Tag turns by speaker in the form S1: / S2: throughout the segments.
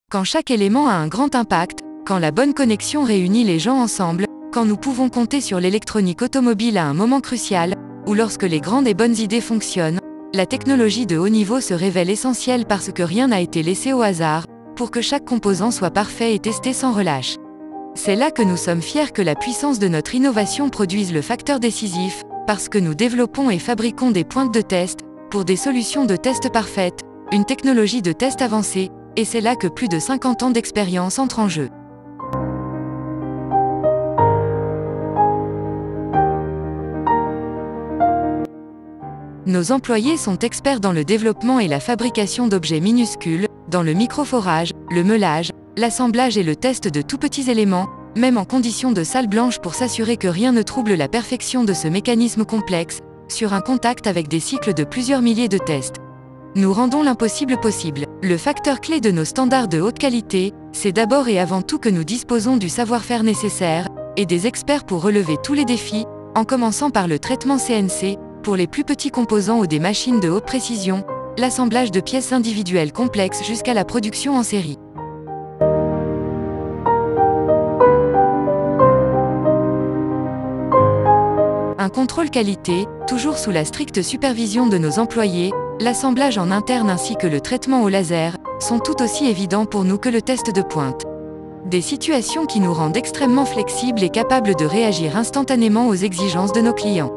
S1: Quand chaque élément a un grand impact, quand la bonne connexion réunit les gens ensemble, quand nous pouvons compter sur l'électronique automobile à un moment crucial, ou lorsque les grandes et bonnes idées fonctionnent, la technologie de haut niveau se révèle essentielle parce que rien n'a été laissé au hasard, pour que chaque composant soit parfait et testé sans relâche. C'est là que nous sommes fiers que la puissance de notre innovation produise le facteur décisif, parce que nous développons et fabriquons des pointes de test, pour des solutions de test parfaites, une technologie de test avancée, et c'est là que plus de 50 ans d'expérience entrent en jeu. Nos employés sont experts dans le développement et la fabrication d'objets minuscules, dans le microforage, le meulage, l'assemblage et le test de tout petits éléments, même en conditions de salle blanche pour s'assurer que rien ne trouble la perfection de ce mécanisme complexe, sur un contact avec des cycles de plusieurs milliers de tests. Nous rendons l'impossible possible. Le facteur clé de nos standards de haute qualité, c'est d'abord et avant tout que nous disposons du savoir-faire nécessaire, et des experts pour relever tous les défis, en commençant par le traitement CNC, pour les plus petits composants ou des machines de haute précision, l'assemblage de pièces individuelles complexes jusqu'à la production en série. Un contrôle qualité, toujours sous la stricte supervision de nos employés, l'assemblage en interne ainsi que le traitement au laser, sont tout aussi évidents pour nous que le test de pointe. Des situations qui nous rendent extrêmement flexibles et capables de réagir instantanément aux exigences de nos clients.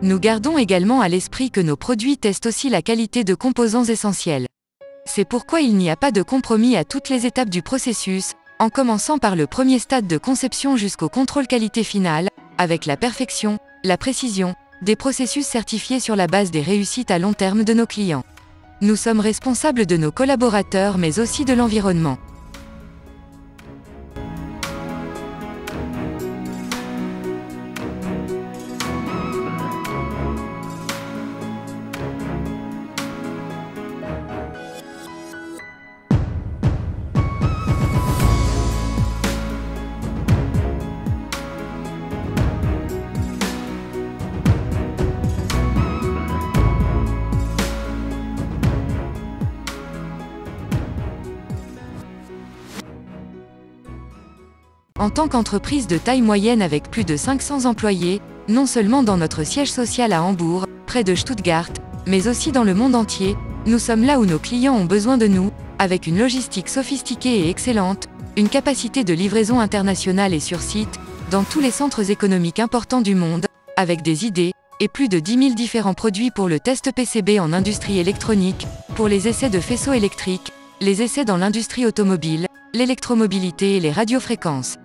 S1: Nous gardons également à l'esprit que nos produits testent aussi la qualité de composants essentiels. C'est pourquoi il n'y a pas de compromis à toutes les étapes du processus, en commençant par le premier stade de conception jusqu'au contrôle qualité final, avec la perfection, la précision, des processus certifiés sur la base des réussites à long terme de nos clients. Nous sommes responsables de nos collaborateurs mais aussi de l'environnement. En tant qu'entreprise de taille moyenne avec plus de 500 employés, non seulement dans notre siège social à Hambourg, près de Stuttgart, mais aussi dans le monde entier, nous sommes là où nos clients ont besoin de nous, avec une logistique sophistiquée et excellente, une capacité de livraison internationale et sur site, dans tous les centres économiques importants du monde, avec des idées, et plus de 10 000 différents produits pour le test PCB en industrie électronique, pour les essais de faisceaux électriques, les essais dans l'industrie automobile, l'électromobilité et les radiofréquences.